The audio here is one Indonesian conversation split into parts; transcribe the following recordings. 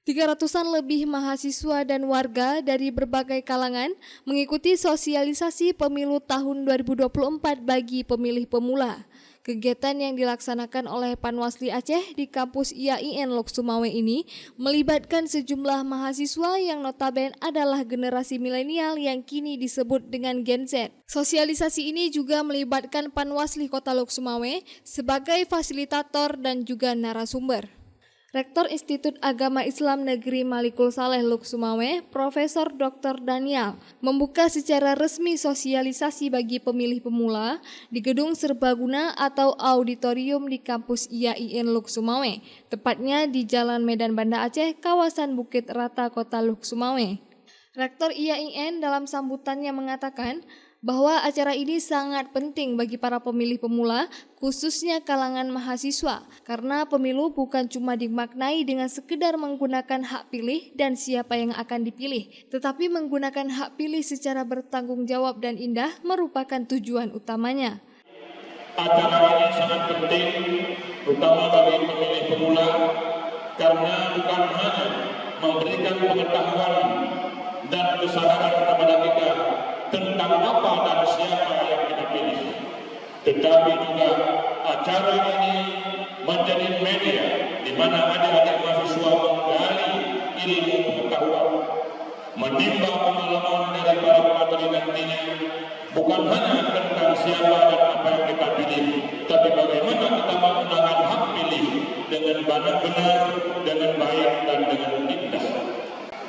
300-an lebih mahasiswa dan warga dari berbagai kalangan mengikuti sosialisasi pemilu tahun 2024 bagi pemilih pemula. Kegiatan yang dilaksanakan oleh Panwasli Aceh di kampus IAIN Lok Sumawe ini melibatkan sejumlah mahasiswa yang notabene adalah generasi milenial yang kini disebut dengan Gen Z. Sosialisasi ini juga melibatkan Panwasli Kota Lok Sumawe sebagai fasilitator dan juga narasumber. Rektor Institut Agama Islam Negeri Malikul Saleh Lok Sumawe, Profesor Dr. Daniel, membuka secara resmi sosialisasi bagi pemilih pemula di Gedung Serbaguna atau auditorium di kampus IAIN Lok Sumawe, tepatnya di Jalan Medan Banda Aceh, kawasan Bukit Rata, Kota Lok Sumawe. Rektor IAIN dalam sambutannya mengatakan bahwa acara ini sangat penting bagi para pemilih pemula, khususnya kalangan mahasiswa, karena pemilu bukan cuma dimaknai dengan sekedar menggunakan hak pilih dan siapa yang akan dipilih, tetapi menggunakan hak pilih secara bertanggung jawab dan indah merupakan tujuan utamanya. Acara ini sangat penting, terutama bagi pemilih pemula, karena bukan hanya memberikan pengetahuan dan kesadaran kepada kita tentang apa dan siapa yang kita pilih, tetapi juga acara ini menjadi media di mana adik-adik mahasiswa menggali ilmu pengetahuan, menimba pengalaman dari para pemateri nantinya, bukan hanya tentang siapa dan apa yang kita pilih, tapi bagaimana kita menggunakan hak pilih dengan benar, dengan baik dan dengan indah.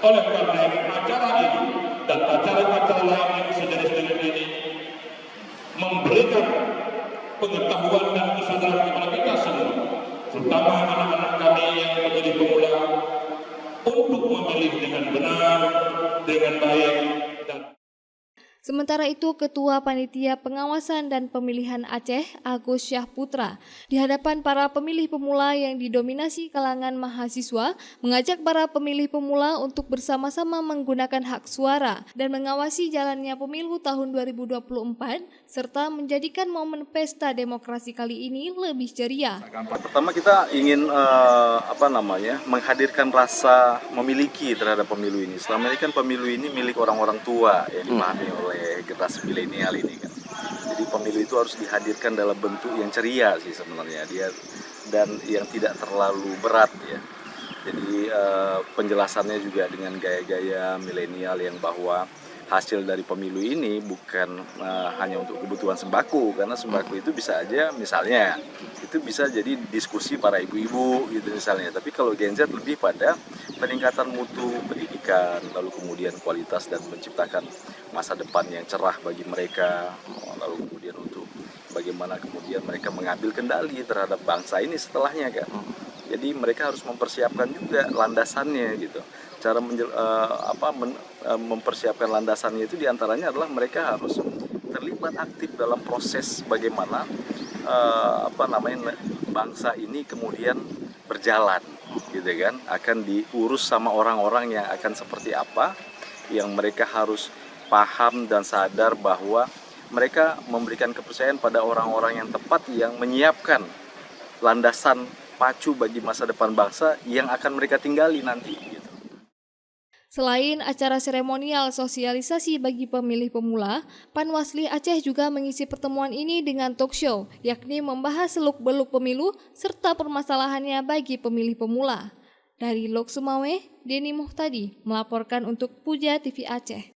Oleh karena acara ini dan acara-acara lain yang sejenis-jenis ini memberikan pengetahuan dan kesadaran kepada kita semua, terutama anak-anak kami yang menjadi pemula, untuk memilih dengan benar, dengan baik dan. Sementara itu, Ketua Panitia Pengawasan dan Pemilihan Aceh, Agus Syahputra, di hadapan para pemilih pemula yang didominasi kalangan mahasiswa, mengajak para pemilih pemula untuk bersama-sama menggunakan hak suara dan mengawasi jalannya pemilu tahun 2024, serta menjadikan momen pesta demokrasi kali ini lebih ceria. Pertama kita ingin menghadirkan rasa memiliki terhadap pemilu ini. Selama ini kan pemilu ini milik orang-orang tua yang dipahami oleh generasi milenial ini kan. Jadi pemilu itu harus dihadirkan dalam bentuk yang ceria sih sebenarnya dia, dan yang tidak terlalu berat ya. Jadi penjelasannya juga dengan gaya-gaya milenial yang bahwa hasil dari pemilu ini bukan hanya untuk kebutuhan sembako, karena sembako itu bisa aja misalnya itu bisa jadi diskusi para ibu-ibu gitu misalnya. Tapi kalau Gen Z lebih pada peningkatan mutu pendidikan, lalu kemudian kualitas dan menciptakan masa depan yang cerah bagi mereka, lalu kemudian untuk bagaimana kemudian mereka mengambil kendali terhadap bangsa ini setelahnya kan. Jadi mereka harus mempersiapkan juga landasannya gitu. Cara mempersiapkan landasannya itu diantaranya adalah mereka harus terlibat aktif dalam proses bagaimana bangsa ini kemudian berjalan gitu kan, akan diurus sama orang-orang yang akan seperti apa, yang mereka harus paham dan sadar bahwa mereka memberikan kepercayaan pada orang-orang yang tepat yang menyiapkan landasan pacu bagi masa depan bangsa yang akan mereka tinggali nanti gitu. Selain acara seremonial sosialisasi bagi pemilih pemula, Panwasli Aceh juga mengisi pertemuan ini dengan talk show, yakni membahas seluk-beluk pemilu serta permasalahannya bagi pemilih pemula. Dari Lok Sumawe, Deni Muhtadi melaporkan untuk Puja TV Aceh.